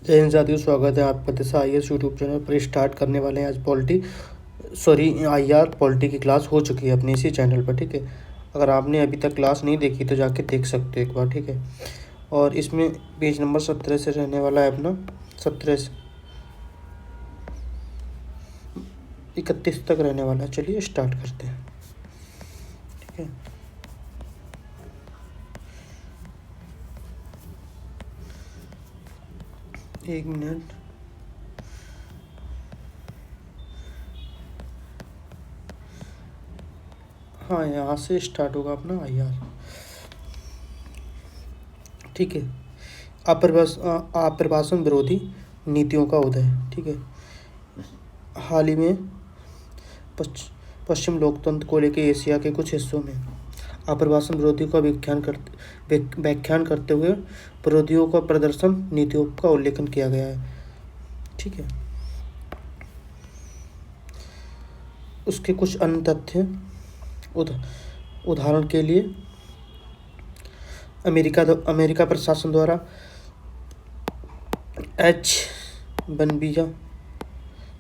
जय हिंद साथियों, स्वागत है आपका दिशा IAS यूट्यूब चैनल पर। स्टार्ट करने वाले हैं आज IR पॉलिटी की क्लास हो चुकी है अपने इसी चैनल पर। ठीक है, अगर आपने अभी तक क्लास नहीं देखी तो जाके देख सकते हो एक बार। ठीक है, और इसमें पेज नंबर 17 से रहने वाला है अपना, 17 से 31 तक रहने वाला है। चलिए स्टार्ट करते हैं। ठीक है, एक मिनट। हाँ, यहाँ से स्टार्ट होगा अपना IR। ठीक है, आप्रवासन विरोधी नीतियों का उदय। ठीक है, हाल ही में पश्चिम लोकतंत्र को लेकर एशिया के कुछ हिस्सों में आप्रवासन विरोधी का व्याख्यान करते हुए विरोधियों का प्रदर्शन नीतियों का उल्लेखन किया गया है। ठीक है, उसके कुछ अन्य तथ्य उदाहरण के लिए अमेरिका प्रशासन द्वारा H-1 वीज़ा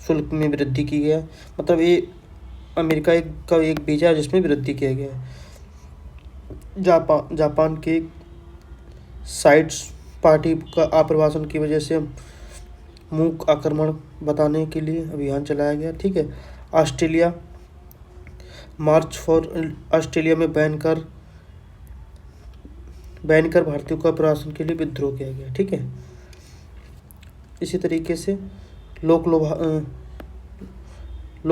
शुल्क में वृद्धि की गया। मतलब ये अमेरिका का एक वीज़ा है जिसमें वृद्धि किया गया है। जापान के साइड्स पार्टी का आप्रवासन की वजह से मूक आक्रमण बताने के लिए अभियान चलाया गया। ठीक है, ऑस्ट्रेलिया मार्च फॉर ऑस्ट्रेलिया में बैन कर भारतीयों का प्रवासन के लिए विद्रोह किया गया। ठीक है, इसी तरीके से लोक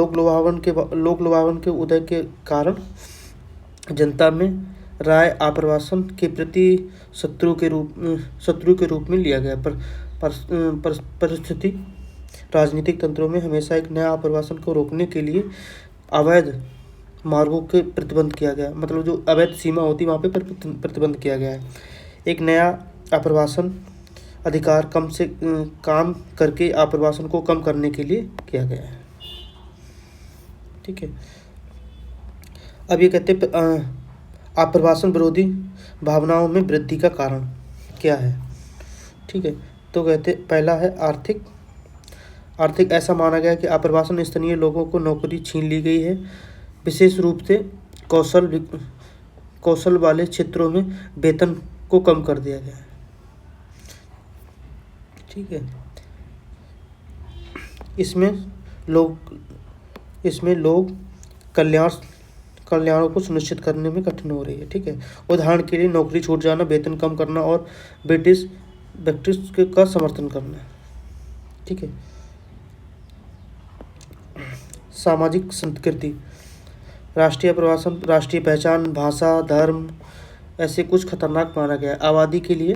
लुभावन के उदय के कारण जनता में राय आप्रवासन के प्रति शत्रु के रूप में लिया गया। परिस्थिति राजनीतिक तंत्रों में हमेशा एक नया आप्रवासन को रोकने के लिए अवैध मार्गों के प्रतिबंध किया गया। मतलब जो अवैध सीमा होती वहाँ पे प्रतिबंध किया गया है। एक नया आप्रवासन अधिकार काम करके आप्रवासन को कम करने के लिए किया गया है। ठीक है, अब ये कहते आप्रवासन विरोधी भावनाओं में वृद्धि का कारण क्या है। ठीक है, तो कहते पहला है आर्थिक ऐसा माना गया कि आप्रवासन स्थानीय लोगों को नौकरी छीन ली गई है, विशेष रूप से कौशल वाले क्षेत्रों में वेतन को कम कर दिया गया है। ठीक है, इसमें लोग कल्याण को सुनिश्चित करने में कठिन हो रही है। ठीक है, उदाहरण के लिए नौकरी छूट जाना, वेतन कम करना और ब्रिटिश का समर्थन करना। ठीक है, सामाजिक संस्कृति, राष्ट्रीय पहचान, भाषा, धर्म ऐसे कुछ खतरनाक माना गया। आबादी के लिए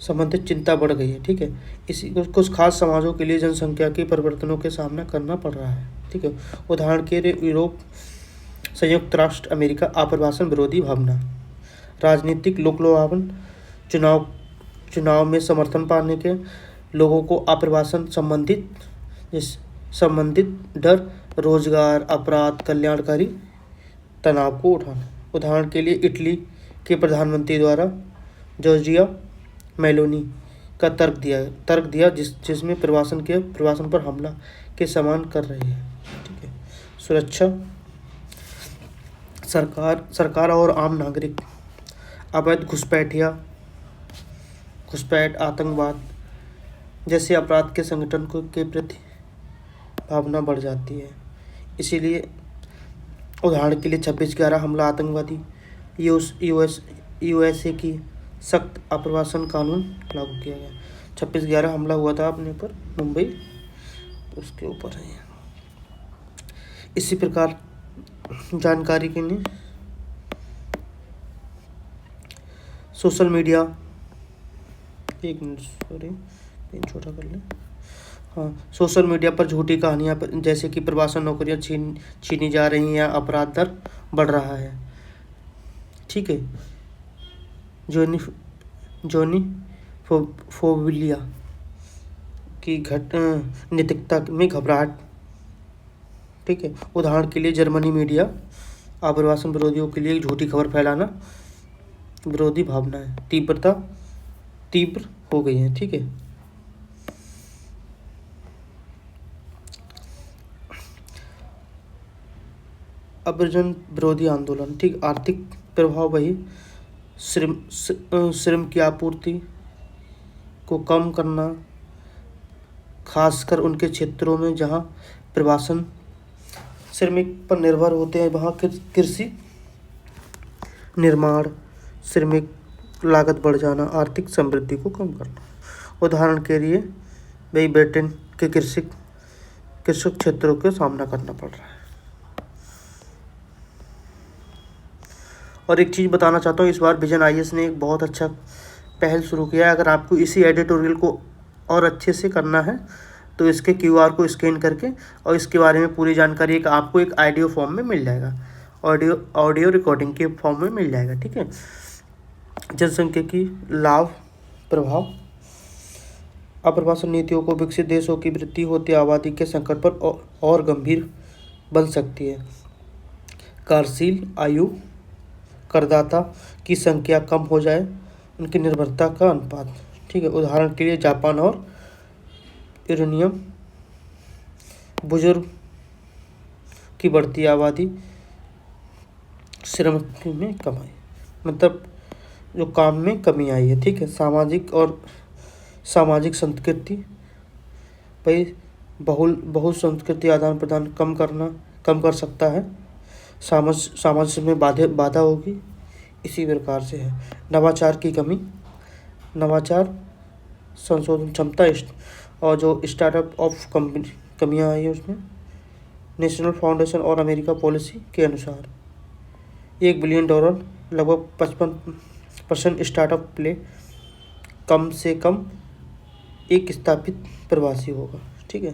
संबंधित चिंता बढ़ गई है। ठीक है, इसी कुछ खास समाजों के लिए जनसंख्या के परिवर्तनों के सामना करना पड़ रहा है। ठीक है, उदाहरण के लिए यूरोप, संयुक्त राष्ट्र अमेरिका। आप्रवासन विरोधी भावना, राजनीतिक लोकलुभावन, चुनाव में समर्थन पाने के लोगों को आप्रवासन संबंधित डर, रोजगार, अपराध, कल्याणकारी तनाव को उठाना। उदाहरण के लिए इटली के प्रधानमंत्री द्वारा जॉर्जिया मेलोनी का तर्क दिया जिसमें प्रवासन पर हमला के समान कर रही है। ठीक है, सुरक्षा, सरकार और आम नागरिक अवैध घुसपैठ, आतंकवाद जैसे अपराध के संगठन के प्रति भावना बढ़ जाती है। इसीलिए उदाहरण के लिए 26/11 हमला आतंकवादी, USA की सख्त आप्रवासन कानून लागू किया गया। 26/11 हमला हुआ था अपने पर मुंबई, उसके ऊपर है। इसी प्रकार जानकारी के लिए सोशल मीडिया, एक मिनट सॉरी पेन छोटा कर ले। हाँ, सोशल मीडिया पर झूठी कहानियाँ जैसे कि प्रवासन नौकरियाँ छीनी जा रही हैं या अपराध दर बढ़ रहा है। ठीक है, जोनी फोबिलिया की नैतिकता में घबराहट। ठीक है, उदाहरण के लिए जर्मनी मीडिया आप्रवासन विरोधियों के लिए झूठी खबर फैलाना विरोधी भावनाएं तीव्र हो गई हैं। ठीक है, अभियोजन विरोधी आंदोलन। ठीक, आर्थिक प्रभाव वही, श्रम की आपूर्ति को कम करना, खासकर उनके क्षेत्रों में जहां प्रवासन श्रमिक पर निर्भर होते हैं, वहाँ कृषि, निर्माण, श्रमिक लागत बढ़ जाना, आर्थिक समृद्धि को कम करना। उदाहरण के लिए वही ब्रिटेन के कृषक क्षेत्रों का सामना करना पड़ रहा है। और एक चीज़ बताना चाहता हूँ, इस बार विजन IAS ने एक बहुत अच्छा पहल शुरू किया है। अगर आपको इसी एडिटोरियल को और अच्छे से करना है तो इसके QR को स्कैन करके और इसके बारे में पूरी जानकारी आपको एक ऑडियो फॉर्म में मिल जाएगा, ऑडियो रिकॉर्डिंग के फॉर्म में मिल जाएगा। ठीक है, जनसांख्यिकी लाभ प्रभाव, आप्रवासन नीतियों को विकसित देशों की वृद्धि होती आबादी के संकट पर और गंभीर बन सकती है। कार्यशील आयु, करदाता की संख्या कम हो जाए, उनकी निर्भरता का अनुपात। ठीक है, उदाहरण के लिए जापान और यूरेनियम, बुजुर्ग की बढ़ती आबादी, श्रम में कमाई, मतलब जो काम में कमी आई है। ठीक है, सामाजिक संस्कृति भाई बहुसंस्कृति आदान प्रदान कम कर सकता है, सामंजस्य में बाधा होगी। इसी प्रकार से है नवाचार की कमी, नवाचार संशोधन क्षमता और जो स्टार्टअप ऑफ कमियाँ आई है उसमें। नेशनल फाउंडेशन और अमेरिका पॉलिसी के अनुसार $1 बिलियन लगभग 55% स्टार्टअप प्ले कम से कम एक स्थापित प्रवासी होगा। ठीक है,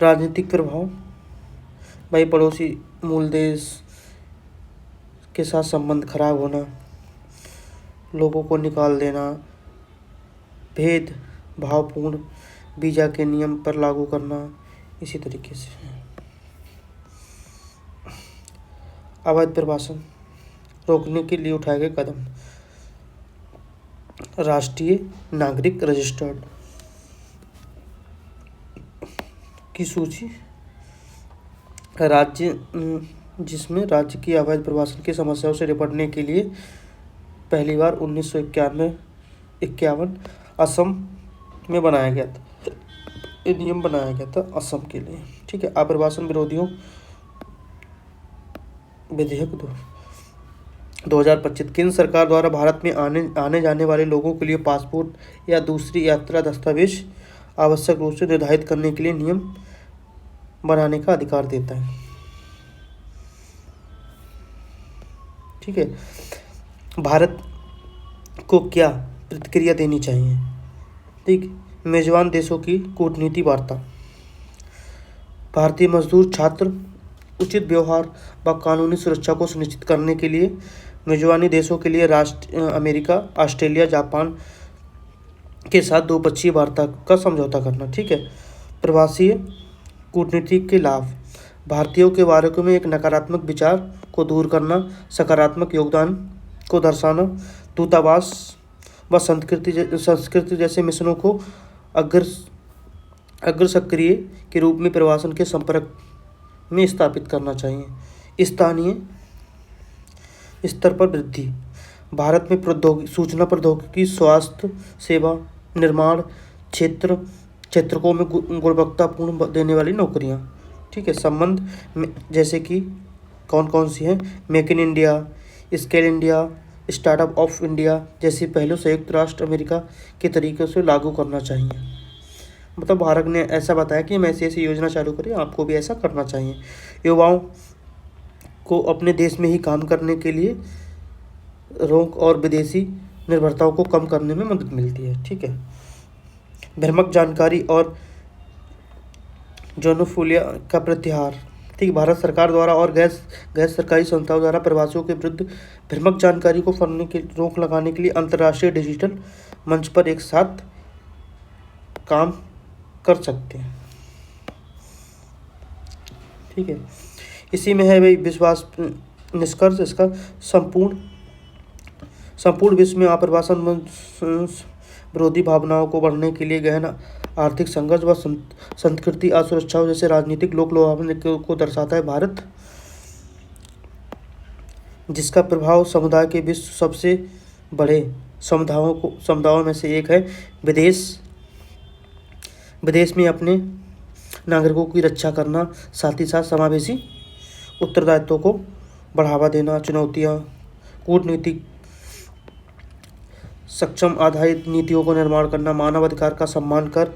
राजनीतिक प्रभाव भाई पड़ोसी मूल देश के साथ संबंध खराब होना, लोगों को निकाल देना, भेद भावपूर्ण वीज़ा के नियम पर लागू करना, इसी तरीके से। अवैध प्रवासन रोकने के लिए उठाए गए कदम, राष्ट्रीय नागरिक रजिस्टर्ड की सूची, जिसमें राज्य की अवैध प्रवासन की समस्याओं से निपटने के लिए पहली बार 1951 असम में बनाया गया था, ये नियम बनाया गया था असम के लिए। ठीक है, आप्रवासन विरोधियों विधेयक 2025 केंद्र सरकार द्वारा भारत में आने जाने वाले लोगों के लिए पासपोर्ट या दूसरी यात्रा दस्तावेज आवश्यक रूप से निर्धारित करने के लिए नियम बनाने का अधिकार देता है। ठीक है, भारत को क्या प्रतिक्रिया देनी चाहिए। ठीक, मेजबान देशों की कूटनीति वार्ता, भारतीय मजदूर छात्र उचित व्यवहार व कानूनी सुरक्षा को सुनिश्चित करने के लिए मेजबानी देशों के लिए अमेरिका, ऑस्ट्रेलिया, जापान के साथ द्विपक्षीय वार्ता का समझौता करना। ठीक है, प्रवासी कूटनीति के लाभ, भारतीयों के बारे में एक नकारात्मक विचार को दूर करना, सकारात्मक योगदान को दर्शाना, दूतावास व संस्कृति जैसे मिशनों को अग्र सक्रिय के रूप में प्रवासन के संपर्क में स्थापित करना चाहिए। स्थानीय स्तर पर वृद्धि, भारत में सूचना प्रौद्योगिकी, स्वास्थ्य सेवा, निर्माण क्षेत्रों में गुणवत्तापूर्ण देने वाली नौकरियां। ठीक है, संबंध जैसे कि कौन सी हैं, make in India, scale India, startup of India जैसी पहलू संयुक्त राष्ट्र अमेरिका के तरीके से लागू करना चाहिए। मतलब भारत ने ऐसा बताया कि हम ऐसी योजना चालू करें, आपको भी ऐसा करना चाहिए। युवाओं को अपने देश में ही काम करने के लिए रोक और विदेशी निर्भरताओं को कम करने में मदद मिलती है। ठीक है, भ्रामक जानकारी और जोनोफोबिया का प्रत्याहार। ठीक, भारत सरकार द्वारा और गैर सरकारी संस्थाओं द्वारा प्रवासियों के विरुद्ध भ्रामक जानकारी को फैलने की रोक लगाने के लिए अंतर्राष्ट्रीय डिजिटल मंच पर एक साथ काम कर सकते हैं। ठीक है, इसी में है भाई विश्वास निष्कर्ष, इसका संपूर्ण संपूर्ण विश्व में आप्रवासन विरोधी भावनाओं को बढ़ने के लिए गहन आर्थिक संघर्ष व संस्कृति असुरक्षाओं जैसे राजनीतिक लोक लुभावन को दर्शाता है। भारत, जिसका प्रभाव समुदाय के विश्व सबसे बड़े समुदायों में से एक है, विदेश में अपने नागरिकों की रक्षा करना, साथ ही साथ समावेशी उत्तरदायित्व को बढ़ावा देना, चुनौतियाँ, कूटनीतिक सक्षम आधारित नीतियों को निर्माण करना, मानव अधिकार का सम्मान कर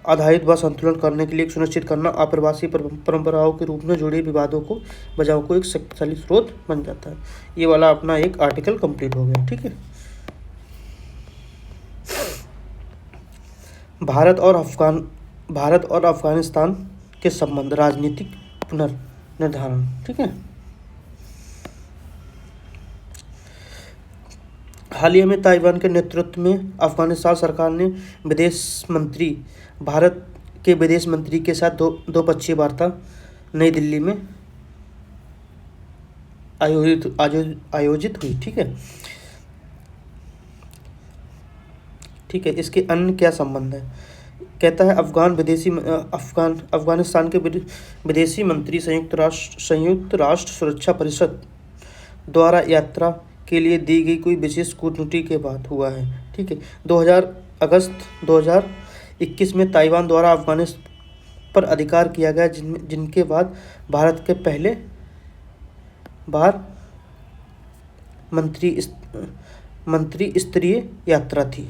आधारित व संतुलन करने के लिए सुनिश्चित करना, आप्रवासी परंपराओं के रूप में जुड़े विवादों को बचाव को एक शक्तिशाली स्रोत बन जाता है। ये वाला अपना एक आर्टिकल कंप्लीट हो गया। ठीक है। भारत और अफगानिस्तान के संबंध, राजनीतिक पुनर्निर्धारण। ठीक है। हाल ही में ताइवान के नेतृत्व में अफगानिस्तान सरकार ने भारत के विदेश मंत्री के साथ द्विपक्षीय वार्ता नई दिल्ली में आयोजित हुई। ठीक है। ठीक है। इसके अन्य क्या संबंध है? कहता है अफगानिस्तान के विदेशी मंत्री संयुक्त राष्ट्र सुरक्षा परिषद द्वारा यात्रा के लिए दी गई कोई विशेष कूटनीति के बाद हुआ है। ठीक है। अगस्त 2021 में ताइवान द्वारा अफगानिस्तान पर अधिकार किया गया, जिनके बाद भारत के पहले बार मंत्री स्तरीय यात्रा थी।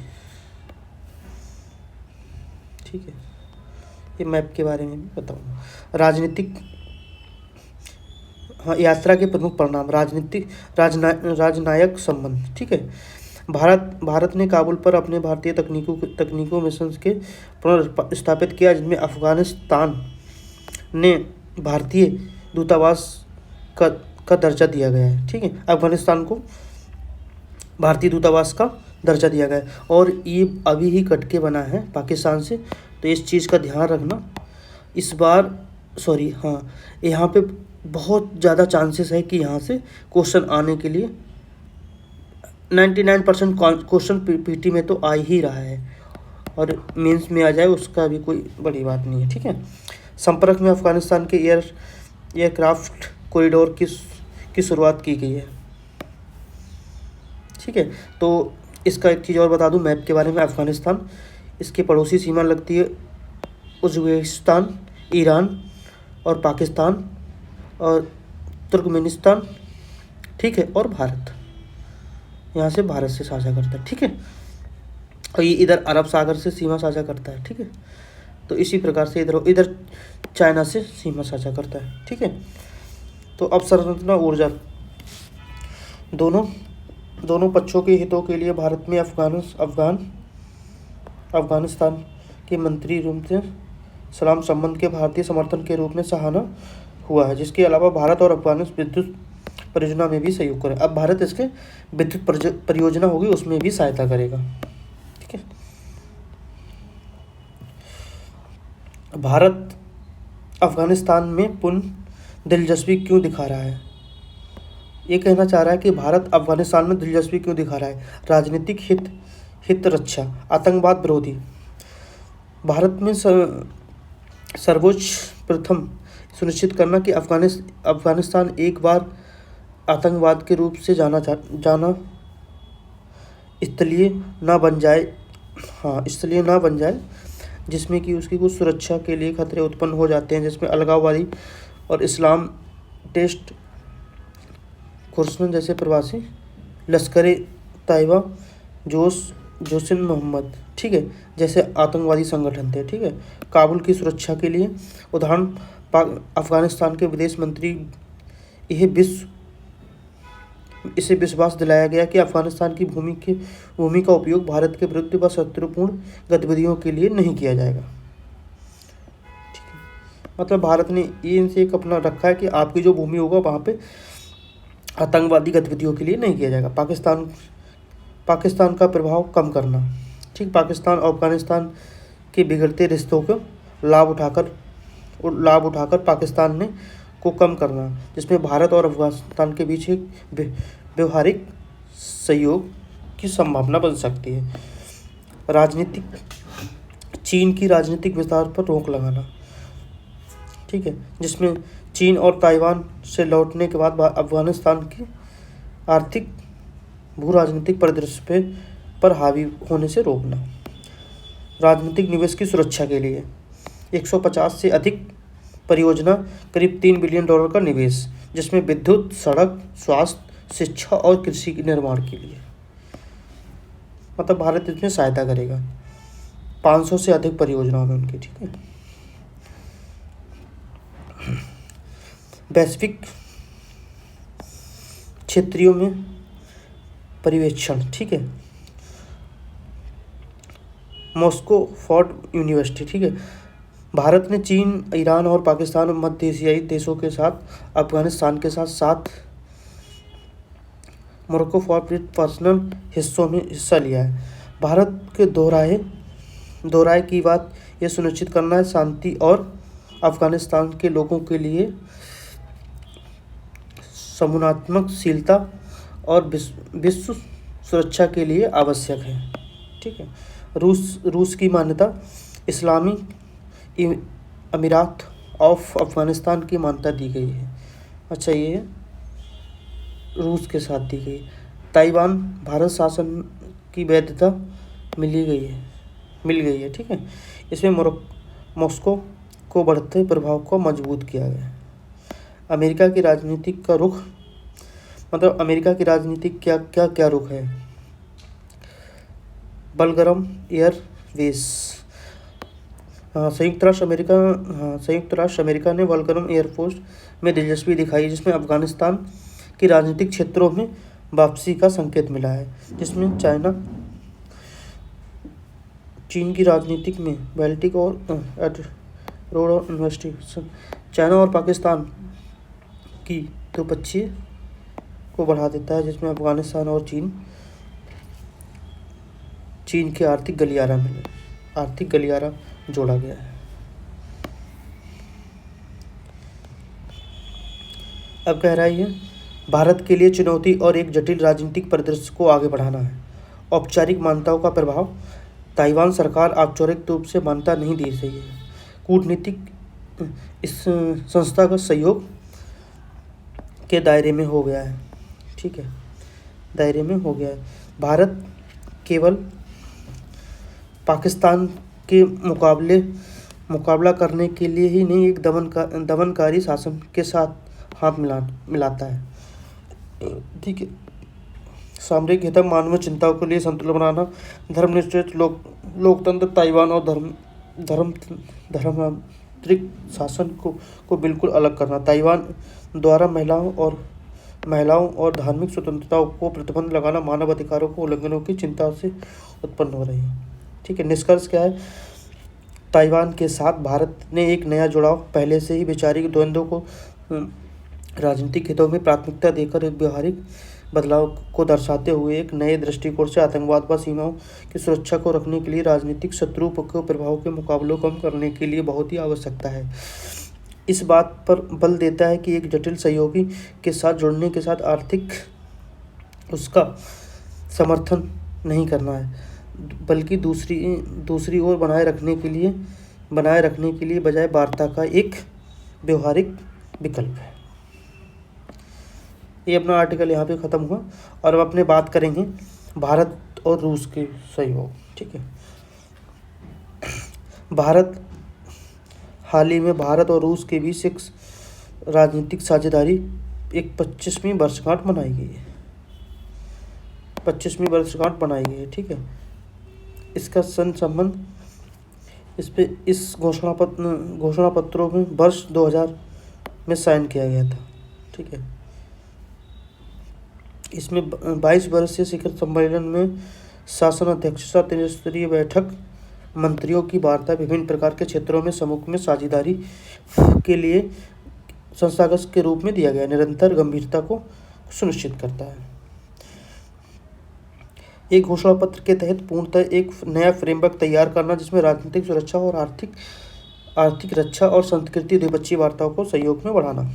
ठीक है। ये मैप के बारे में भी बताऊंगा। यात्रा के प्रमुख परिणाम, राजनयिक संबंध। ठीक है। भारत ने काबुल पर अपने भारतीय तकनीकों मिशन के पुनर्स्थापित किया, जिनमें अफगानिस्तान ने भारतीय दूतावास का दर्जा दिया गया है। ठीक है। अफगानिस्तान को भारतीय दूतावास का दर्जा दिया गया है और ये अभी ही कट के बना है पाकिस्तान से, तो इस चीज़ का ध्यान रखना। इस बार यहाँ पे बहुत ज़्यादा चांसेस है कि यहाँ से क्वेश्चन आने के लिए 99% क्वेश्चन पीटी में तो आ ही रहा है और मेंस में आ जाए उसका भी कोई बड़ी बात नहीं है। ठीक है। संपर्क में अफगानिस्तान के एयरक्राफ्ट कॉरिडोर की शुरुआत की गई है। ठीक है। तो इसका एक चीज़ और बता दूं मैप के बारे में। अफगानिस्तान, इसके पड़ोसी सीमा लगती है उज़्बेकिस्तान, ईरान और पाकिस्तान और तुर्कमेनिस्तान। ठीक है। और भारत, यहाँ से भारत से साझा करता है। ठीक है। और ये इधर अरब सागर से सीमा साझा करता है। ठीक है। तो इसी प्रकार से इधर चाइना से सीमा साझा करता है। ठीक है। तो अब संरचना ऊर्जा, दोनों पक्षों के हितों के लिए भारत में अफगानिस्तान के मंत्री रूप से सलाम संबंध के भारतीय समर्थन के रूप में सराहना हुआ है, जिसके अलावा भारत और अफगानिस्तान विद्युत परियोजना में भी सहयोग करें। अब भारत इसके विद्युत परियोजना होगी उसमें भी सहायता करेगा। ठीक है। भारत अफगानिस्तान में पुनः दिलचस्पी क्यों दिखा रहा है? ये कहना चाह रहा है कि भारत अफगानिस्तान में दिलचस्पी क्यों दिखा रहा है? राजनीतिक हित रक्षा, आतंकवाद विरोधी। भारत में सर्वोच्च प्रथम सुनिश्चित करना कि अफगानिस्तान एक बार आतंकवाद के रूप से जाना इसलिए ना बन जाए जिसमें कि उसकी कुछ सुरक्षा के लिए खतरे उत्पन्न हो जाते हैं, जिसमें अलगाववादी और इस्लाम टेस्ट खुर्सन जैसे प्रवासी, लश्कर तैयबा, जोशिन मोहम्मद, ठीक है, जैसे आतंकवादी संगठन थे। ठीक है। काबुल की सुरक्षा के लिए उदाहरण, अफगानिस्तान के विदेश मंत्री इसे विश्वास दिलाया गया कि अफगानिस्तान की भूमि का उपयोग भारत के विरुद्ध व शत्रुपूर्ण गतिविधियों के लिए नहीं किया जाएगा। ठीक है। मतलब भारत ने ये इनसे एक अपना रखा है कि आपकी जो भूमि होगा वहाँ पे आतंकवादी गतिविधियों के लिए नहीं किया जाएगा। पाकिस्तान का प्रभाव कम करना। ठीक। पाकिस्तान और अफगानिस्तान के बिगड़ते रिश्तों को लाभ उठाकर पाकिस्तान को कम करना, जिसमें भारत और अफगानिस्तान के बीच एक व्यवहारिक सहयोग की संभावना बन सकती है। राजनीतिक चीन की राजनीतिक विस्तार पर रोक लगाना, ठीक है, जिसमें चीन और ताइवान से लौटने के बाद अफगानिस्तान की आर्थिक भू राजनीतिक परिदृश्य पर हावी होने से रोकना। राजनीतिक निवेश की सुरक्षा के लिए 150 से अधिक परियोजना, करीब $3 बिलियन का निवेश, जिसमें विद्युत, सड़क, स्वास्थ्य, शिक्षा और कृषि के निर्माण के लिए, मतलब भारत इसमें सहायता करेगा 500 से अधिक परियोजनाओं में उनकी, ठीक है। वैश्विक क्षेत्रीयों में पर्यवेक्षण, ठीक है। मॉस्को फोर्ट यूनिवर्सिटी, ठीक है। भारत ने चीन, ईरान और पाकिस्तान और मध्य एशियाई देशों के साथ अफगानिस्तान के साथ 7 मोरक्को फॉर पर्सनल हिस्सों में हिस्सा लिया है। भारत के दोहराए की बात यह सुनिश्चित करना है शांति और अफगानिस्तान के लोगों के लिए समुनात्मकशीलता और विश्व सुरक्षा के लिए आवश्यक है, ठीक है। रूस की मान्यता इस्लामी अमीरात ऑफ अफगानिस्तान की मान्यता दी गई है। अच्छा, ये रूस के साथ दी गई। ताइवान भारत शासन की वैधता मिल गई है, ठीक है। इसमें मॉस्को को बढ़ते प्रभाव को मजबूत किया गया। अमेरिका की राजनीतिक का रुख, मतलब अमेरिका की राजनीतिक क्या रुख है। बलगरम एयरवेज, संयुक्त राष्ट्र अमेरिका ने बलगरम एयरफोर्स में दिलचस्पी दिखाई, जिसमें अफगानिस्तान की राजनीतिक क्षेत्रों में वापसी का संकेत मिला है, जिसमें चीन की राजनीतिक में बाल्टिक और रोड इन्वेस्टिगेशन, चाइना और पाकिस्तान की द्विपक्षीय को बढ़ा देता है, जिसमें अफगानिस्तान और चीन के आर्थिक गलियारा जोड़ा गया है। अब कह रहा है भारत के लिए चुनौती और एक जटिल राजनीतिक परिदृश्य को आगे बढ़ाना है। औपचारिक मान्यताओं का प्रभाव, ताइवान सरकार औपचारिक रूप से मान्यता नहीं दे रही है। कूटनीतिक इस संस्थागत सहयोग के दायरे में हो गया है, ठीक है, दायरे में हो गया है। भारत केवल पाकिस्तान के मुकाबला करने के लिए ही नहीं, एक दमनकारी शासन के साथ हाथ मिलाता है, ठीक है। सामरिक हित, मानवीय चिंताओं के लिए संतुलन बनाना, धर्मनिरपेक्ष लोकतंत्र, ताइवान और धर्मांतरित शासन को बिल्कुल अलग करना। ताइवान द्वारा महिलाओं और धार्मिक स्वतंत्रताओं को प्रतिबंध लगाना मानव अधिकारों को उल्लंघनों की चिंता से उत्पन्न हो रही है, ठीक है। निष्कर्ष क्या है। ताइवान के साथ भारत ने एक नया जुड़ाव, पहले से ही वैचारिक द्वंद्वों को राजनीतिक हितों में प्राथमिकता देकर एक व्यवहारिक बदलाव को दर्शाते हुए एक नए दृष्टिकोण से आतंकवाद व सीमाओं की सुरक्षा को रखने के लिए राजनीतिक शत्रु के प्रभाव के मुकाबले कम करने के लिए बहुत ही आवश्यकता है। इस बात पर बल देता है कि एक जटिल सहयोगी के साथ जुड़ने के साथ आर्थिक उसका समर्थन नहीं करना है, बल्कि दूसरी ओर बनाए रखने के लिए बजाय वार्ता का एक व्यवहारिक विकल्प है। ये अपना आर्टिकल यहाँ पे ख़त्म हुआ और अब अपने बात करेंगे भारत और रूस के सहयोग, ठीक है। हाल ही में भारत और रूस के बीच एक राजनीतिक साझेदारी एक 25वीं वर्षगांठ मनाई गई है, ठीक है। इसका संबंध इस घोषणा पत्रों में वर्ष 2000 में साइन किया गया था, ठीक है। इसमें 22 वर्षीय शिखर सम्मेलन में शासन अध्यक्षता, त्रिस्तरीय बैठक, मंत्रियों की वार्ता, विभिन्न प्रकार के क्षेत्रों में समूह में साझेदारी के लिए संस्थागत के रूप में दिया गया निरंतर गंभीरता को सुनिश्चित करता है। एक घोषणा पत्र के तहत पूर्णतः एक नया फ्रेमवर्क तैयार करना, जिसमें राजनीतिक सुरक्षा और आर्थिक रक्षा और संस्कृति द्विपक्षीय वार्ताओं को सहयोग में बढ़ाना।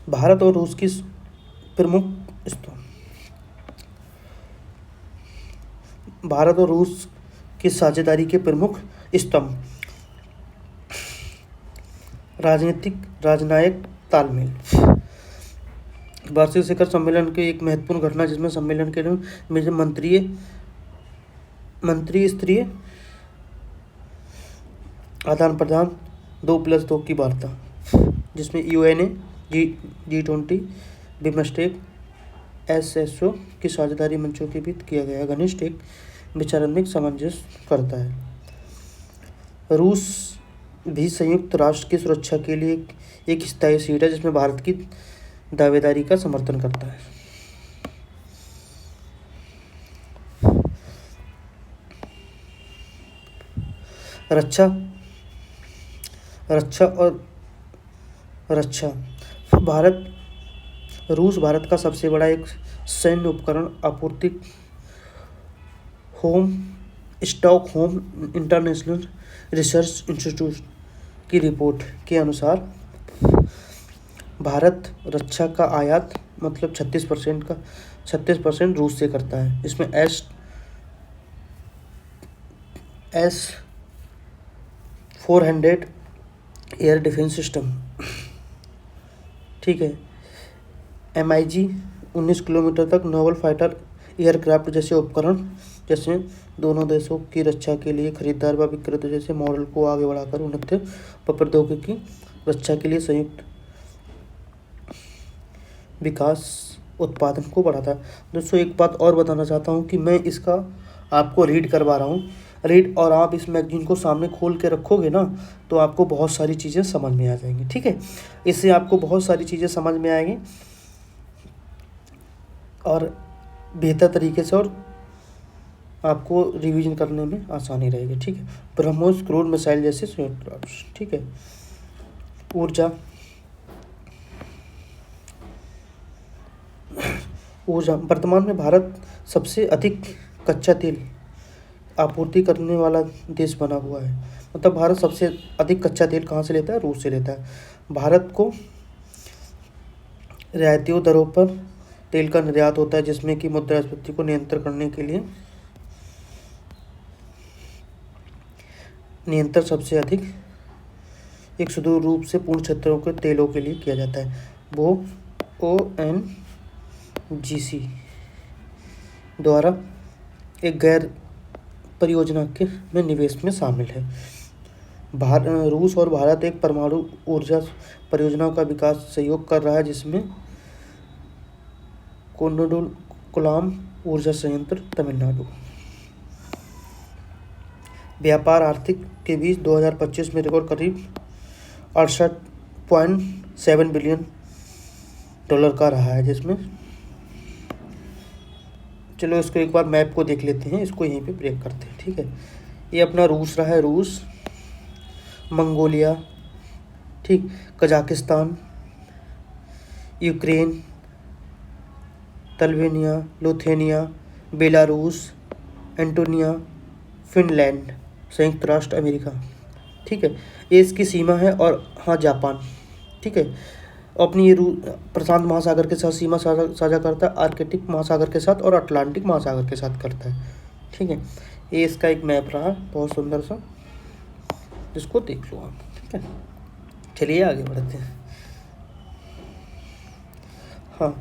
भारत और रूस की प्रमुख स्तंभ। भारत और रूस की साझेदारी के प्रमुख स्तंभ। राजनीतिक राजनयिक तालमेल। वार्षिक शिखर सम्मेलन की एक महत्वपूर्ण घटना जिसमें सम्मेलन के में मंत्री स्तरीय आदान प्रदान 2+2 की वार्ता, जिसमें यूएनए, G20, बिमस्टेक, SSO की साझेदारी मंचों के बीच किया गया घनिष्ठ एक विचारात्मक सामंजस्य करता है। रूस भी संयुक्त राष्ट्र की सुरक्षा के लिए एक स्थायी सीट है जिसमें भारत की दावेदारी का समर्थन करता है। रक्षा रूस भारत का सबसे बड़ा एक सैन्य उपकरण आपूर्ति स्टॉकहोम इंटरनेशनल रिसर्च इंस्टीट्यूट की रिपोर्ट के अनुसार भारत रक्षा का आयात मतलब 36% रूस से करता है। इसमें S-400 एयर डिफेंस सिस्टम, ठीक है, MiG 19 किलोमीटर तक नोवल फाइटर एयरक्राफ्ट जैसे उपकरण, जैसे दोनों देशों की रक्षा के लिए खरीदार व विक्रेता जैसे मॉडल को आगे बढ़ाकर उन्नत प्रौद्योगिकी रक्षा के लिए संयुक्त विकास उत्पादन को बढ़ाता है। दोस्तों एक बात और बताना चाहता हूँ कि मैं इसका आपको रीड करवा रहा हूँ, और आप इस मैगजीन को सामने खोल के रखोगे ना तो आपको बहुत सारी चीज़ें समझ में आ जाएंगी, ठीक है। इससे आपको बहुत सारी चीज़ें समझ में आएंगी और बेहतर तरीके से, और आपको रिवीजन करने में आसानी रहेगी, ठीक है। ब्रह्मोस क्रूज मिसाइल जैसे संयुक्त राष्ट्र, ठीक है। ऊर्जा वर्तमान में भारत सबसे अधिक कच्चा तेल आपूर्ति करने वाला देश बना हुआ है। मतलब भारत सबसे अधिक कच्चा तेल कहाँ से लेता है? रूस से लेता है। भारत को रियायती दरों पर तेल का निर्यात होता है जिसमें कि मुद्रास्फीति को नियंत्रण करने के लिए नियंत्रण सबसे अधिक एक सुदूर रूप से पूर्ण क्षेत्रों के तेलों के लिए किया जाता है। वो ONGC द्वारा एक गैर परियोजना के में निवेश में शामिल है। रूस और भारत एक परमाणु ऊर्जा परियोजना का विकास सहयोग कर रहा है जिसमें कोलाम ऊर्जा संयंत्र तमिलनाडु। व्यापार आर्थिक के बीच 2025 में रिकॉर्ड करीब 68.7 बिलियन डॉलर का रहा है, जिसमें चलो इसको एक बार मैप को देख लेते हैं, इसको यहीं पे ब्रेक करते हैं, ठीक है। ये अपना रूस रहा है, रूस, मंगोलिया, ठीक, कजाकिस्तान, यूक्रेन, तल्वेनिया, लुथेनिया, बेलारूस, एंटोनिया, फिनलैंड, संयुक्त राष्ट्र अमेरिका, ठीक है, ये इसकी सीमा है। और हाँ, जापान, ठीक है, अपनी ये प्रशांत महासागर के साथ सीमा साझा करता है, आर्कटिक महासागर के साथ और अटलांटिक महासागर के साथ करता है, ठीक है। ये इसका एक मैप रहा बहुत सुंदर सा, जिसको देख लो आप, ठीक है। चलिए आगे बढ़ते हैं। हाँ,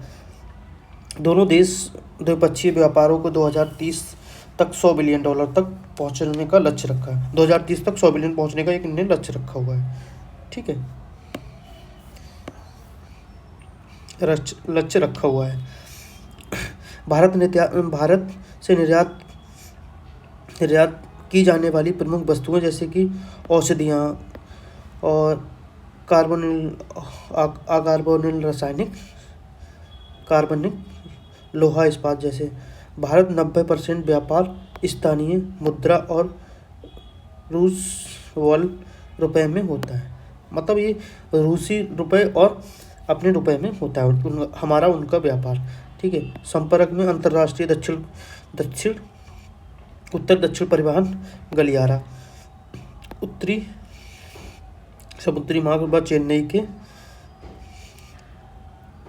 दोनों देश द्विपक्षीय व्यापारों को 2030 तक 100 बिलियन डॉलर तक पहुंचने का लक्ष्य रखा है। 2030 तक 100 बिलियन पहुंचने का एक इन्हें लक्ष्य रखा हुआ है, ठीक है, लक्ष्य रखा हुआ है। भारत से निर्यात की जाने वाली प्रमुख वस्तुएं जैसे कि औषधियाँ और अकार्बोनिल रासायनिक, कार्बनिक, लोहा, इस्पात जैसे। भारत 90% व्यापार स्थानीय मुद्रा और रूस रुपए में होता है। मतलब ये रूसी रुपए और अपने रुपए में होता है हमारा उनका व्यापार, ठीक है। संपर्क में अंतर्राष्ट्रीय उत्तर दक्षिण परिवहन गलियारा, समुद्री मार्ग व चेन्नई के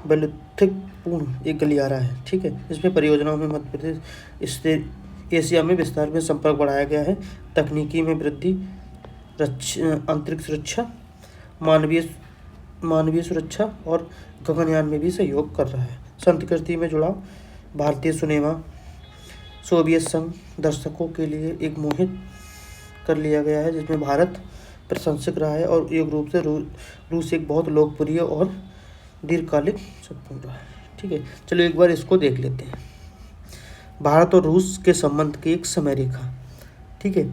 वैलुथिकपूर्ण एक गलियारा है, ठीक है। इसमें परियोजनाओं में मध्य प्रदेश स्थित एशिया में विस्तार में संपर्क बढ़ाया गया है, तकनीकी में वृद्धि, अंतरिक्ष सुरक्षा, मानवीय मानवीय सुरक्षा और गगनयान में भी सहयोग कर रहा है। संस्कृति में जुड़ाव, भारतीय सिनेमा सोवियत संघ दर्शकों के लिए एक मोहित कर लिया गया है, जिसमें भारत प्रशंसक रहा है और एक रूप से रूस एक बहुत लोकप्रिय और दीर्घकालिक सपना रहा है, ठीक है। चलो एक बार इसको देख लेते हैं। भारत और रूस के संबंध की एक समय रेखा, ठीक है।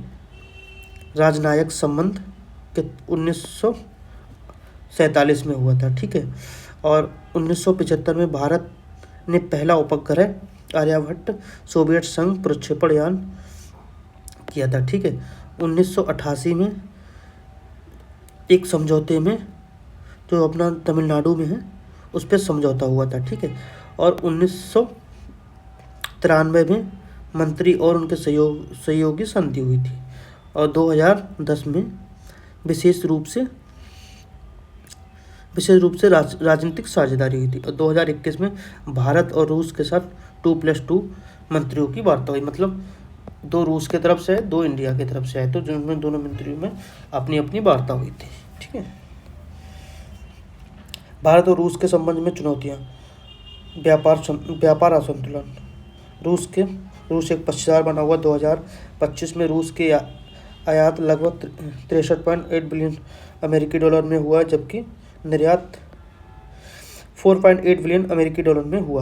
राजनयिक संबंध के 1947 में हुआ था, ठीक है। और 1975 में भारत ने पहला उपग्रह आर्यभट्ट सोवियत संघ प्रक्षेपण यान किया था, ठीक है। 1988 में एक समझौते में जो अपना तमिलनाडु में है उस पर समझौता हुआ था, ठीक है। और 1993 में मंत्री और उनके सहयोगी संधि हुई थी। और 2010 में विशेष रूप से राजनीतिक साझेदारी हुई थी। और 2021 में भारत और रूस के साथ 2+2 मंत्रियों की वार्ता हुई, मतलब 2 रूस की तरफ से 2 इंडिया की तरफ से आए, तो जिनमें दोनों मंत्रियों में अपनी अपनी वार्ता हुई थी, ठीक है। भारत और रूस के संबंध में चुनौतियाँ, व्यापार असंतुलन, रूस एक पक्षकार बना हुआ। 2025 में रूस के आयात लगभग 63.8 बिलियन अमेरिकी डॉलर में हुआ, जबकि निर्यात 4.8 बिलियन अमेरिकी डॉलर में हो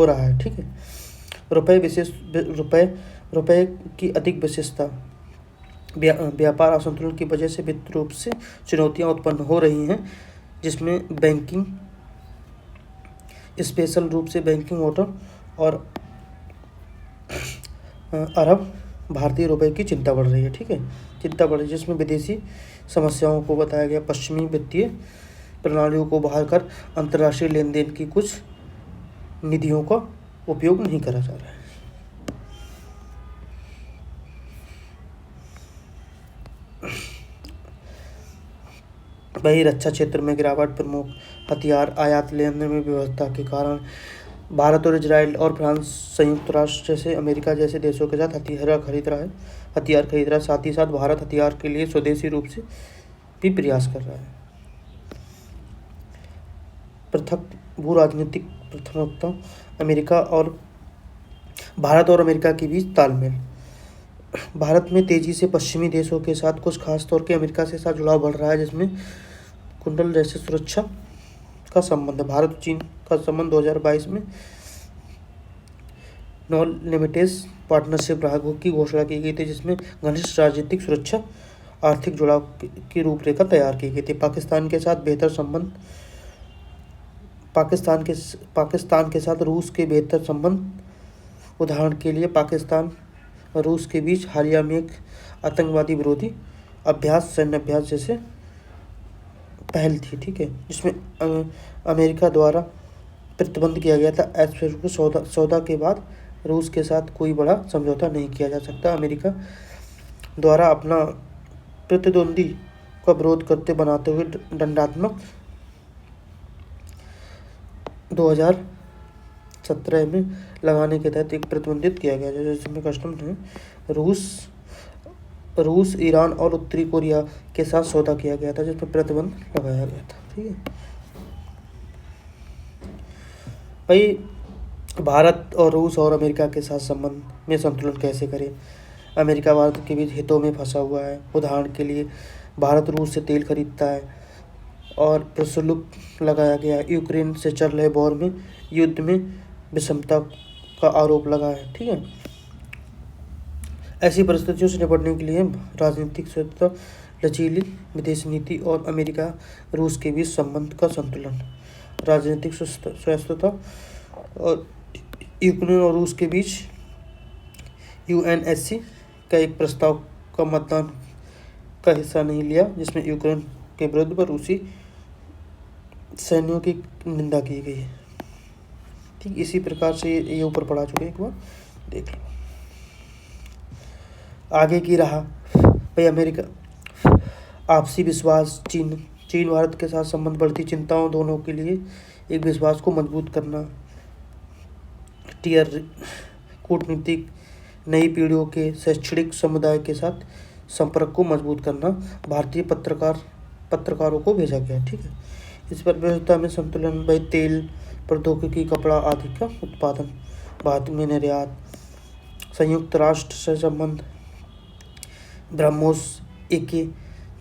रहा है, ठीक है। रुपए की अधिक विशेषता, व्यापार असंतुलन की वजह से वित्तीय रूप से चुनौतियां उत्पन्न हो रही हैं, जिसमें बैंकिंग, स्पेशल रूप से बैंकिंग ऑर्डर और अरब भारतीय रुपए की चिंता बढ़ रही है, ठीक है। चिंता बढ़ रही है, जिसमें विदेशी समस्याओं को बताया गया। पश्चिमी वित्तीय प्रणालियों को बाहर कर अंतर्राष्ट्रीय लेन देन की कुछ निधियों का उपयोग नहीं करा जा रहा है। वही रक्षा क्षेत्र में गिरावट, प्रमुख हथियार आयात लेने में व्यवस्था के कारण भारत और इजराइल और फ्रांस संयुक्त राष्ट्र जैसे अमेरिका जैसे देशों के साथ हथियार खरीद रहा है। साथ ही साथ भारत हथियार के लिए स्वदेशी रूप से भी प्रयास कर रहा है। पृथक भू राजनीतिक प्राथमिकता, भारत और अमेरिका के बीच तालमेल। भारत में तेजी से पश्चिमी देशों के साथ, कुछ खास तौर के अमेरिका के साथ जुड़ाव बढ़ रहा है, जिसमें कुंडल जैसे सुरक्षा का संबंध है। भारत और चीन का संबंध 2022 में नॉन लिमिटेड पार्टनरशिप राहगो की घोषणा की गई थी, जिसमें घनिष्ठ राजनीतिक, सुरक्षा, आर्थिक जुड़ाव की रूपरेखा तैयार की गई थी। पाकिस्तान के साथ बेहतर संबंध, पाकिस्तान के साथ रूस के बेहतर संबंध। उदाहरण के लिए पाकिस्तान और रूस के बीच हालिया में एक आतंकवादी विरोधी सैन्य अभ्यास जैसे पहल थी, ठीक है, जिसमें अमेरिका द्वारा प्रतिबंध किया गया था। ऐसे सौदा के बाद रूस के साथ कोई बड़ा समझौता नहीं किया जा सकता। अमेरिका द्वारा अपना प्रतिद्वंदी का विरोध करते बनाते हुए दंडात्मक 2017 में लगाने के तहत एक प्रतिबंधित किया गया, जिसमें कस्टम ने रूस, ईरान और उत्तरी कोरिया के साथ सौदा किया गया था, जिसमें प्रतिबंध लगाया गया था, ठीक है भाई। भारत और रूस और अमेरिका के साथ संबंध में संतुलन कैसे करें। अमेरिका भारत के बीच हितों में फंसा हुआ है। उदाहरण के लिए भारत रूस से तेल खरीदता है और प्रशुल्क लगाया गया। यूक्रेन से चल रहे वॉर में युद्ध में विषमता का आरोप लगा है, ठीक है। ऐसी परिस्थितियों से निपटने के लिए राजनीतिक स्थिरता, लचीली विदेश नीति और अमेरिका रूस के बीच संबंध का संतुलन। राजनीतिक स्वस्थता और यूक्रेन और रूस के बीच UNSC का एक प्रस्ताव का मतदान का हिस्सा नहीं लिया, जिसमें यूक्रेन के विरुद्ध पर रूसी सैन्यों की निंदा की गई है, ठीक। इसी प्रकार से ये ऊपर पढ़ा चुके, एक बार देख लो। आगे की रहा भाई अमेरिका, आपसी विश्वास, चीन भारत के साथ संबंध, बढ़ती चिंताओं, दोनों के लिए एक विश्वास को मजबूत करना, टीयर कूटनीतिक, नई पीढ़ियों के शैक्षणिक समुदाय के साथ संपर्क को मजबूत करना, भारतीय पत्रकारों को भेजा गया। ठीक है, इस पर विविधता में संतुलन, भाई तेल, प्रौद्योगिकी, कपड़ा आदि का उत्पादन, भारत में निर्यात, संयुक्त राष्ट्र से संबंध, ब्रह्मोस एके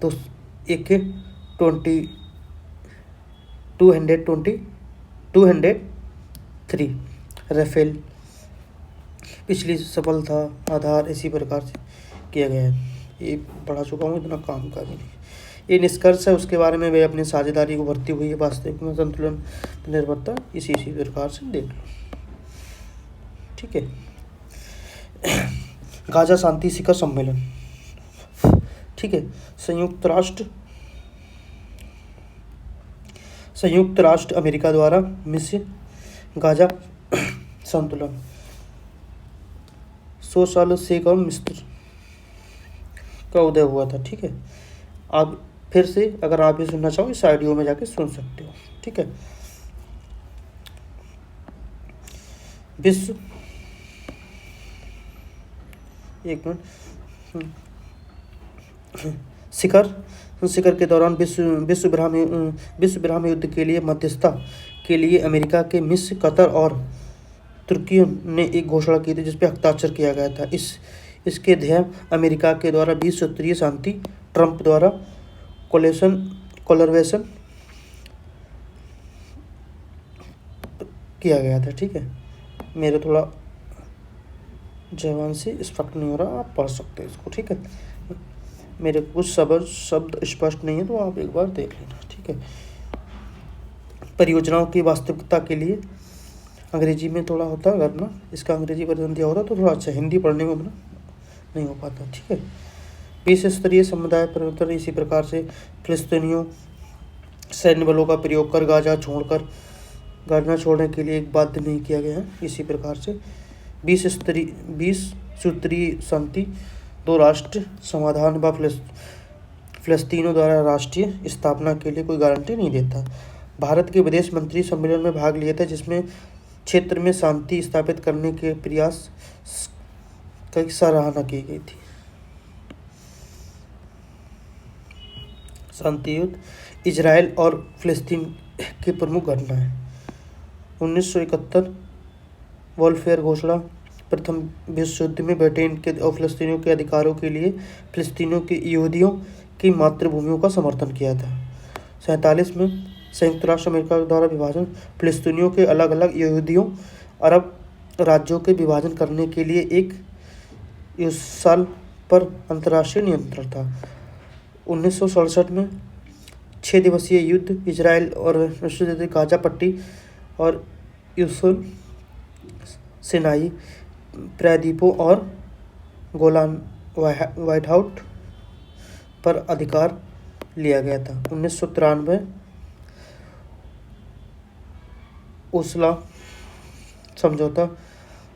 दो एके 203 राफेल पिछली सफलता आधार, इसी प्रकार से किया गया है। ये पढ़ा चुका हूँ, इतना काम का भी नहीं। ये निष्कर्ष है, उसके बारे में वे अपनी साझेदारी को भरती हुई है, वास्तविक में संतुलन निर्भरता इसी प्रकार से देख लो। ठीक है, गाजा शांति शिखर सम्मेलन। ठीक है, संयुक्त राष्ट्र अमेरिका द्वारा मिशन गाजा संतुलन 100 सालों से कम मिस्र का उदय हुआ था। ठीक है, आप फिर से अगर आप ये सुनना चाहो इस ऑडियो में जाके सुन सकते हो। ठीक है, विश्व एक मिनट शिखर के दौरान विश्व विराम युद्ध के लिए मध्यस्थता के लिए अमेरिका के मिस्र, कतर और तुर्की ने एक घोषणा की थी जिस पर हस्ताक्षर किया गया था। इसके ध्येय अमेरिका के द्वारा 20 सूत्रीय शांति, ट्रंप द्वारा कोलरवेशन किया गया था। ठीक है, मेरे थोड़ा जवान से स्पष्ट नहीं हो रहा, आप पढ़ सकते हैं इसको। ठीक है, मेरे कुछ शब्द स्पष्ट नहीं है तो आप एक बार देख लेना। ठीक है, परियोजनाओं की वास्तविकता के लिए अंग्रेजी में थोड़ा होता है, अगर ना इसका अंग्रेजी वर्जन दिया होता तो थोड़ा अच्छा, हिंदी पढ़ने में ना नहीं हो पाता। ठीक है, 20 स्तरीय समुदाय परिवर्तन, इसी प्रकार से फिलिस्तीनियों सैन्य बलों का प्रयोग कर गाजा छोड़ने के लिए एक बाध्य नहीं किया गया है। इसी प्रकार से 20 सूत्रीय शांति, 2 राष्ट्र समाधान व फिलिस्तीनियों द्वारा राष्ट्रीय स्थापना के लिए कोई गारंटी नहीं देता। भारत के विदेश मंत्री सम्मेलन में भाग लिए थे जिसमें क्षेत्र में शांति स्थापित करने के प्रयास की सराहना की गई थी। शांति युद्ध, इजराइल और फिलिस्तीन की प्रमुख घटना है। 1971 वॉलफेयर घोषणा, प्रथम विश्व युद्ध में ब्रिटेन के और फिलिस्तीनियों के अधिकारों के लिए फिलिस्तीनियों के यहूदियों की मातृभूमियों का समर्थन किया था। 47 में संयुक्त राष्ट्र अमेरिका द्वारा विभाजन, फिलिस्तीनियों के अलग अलग यहूदियों अरब राज्यों के विभाजन करने के लिए एक साल पर अंतर्राष्ट्रीय नियंत्रण था। 1967 में 6 दिवसीय युद्ध, इजराइल और गाजा पट्टी और यूसुल सिनाई प्रायद्वीपों और गोलान व्हाइट हाउस पर अधिकार लिया गया था। 1993 ओस्लो समझौता,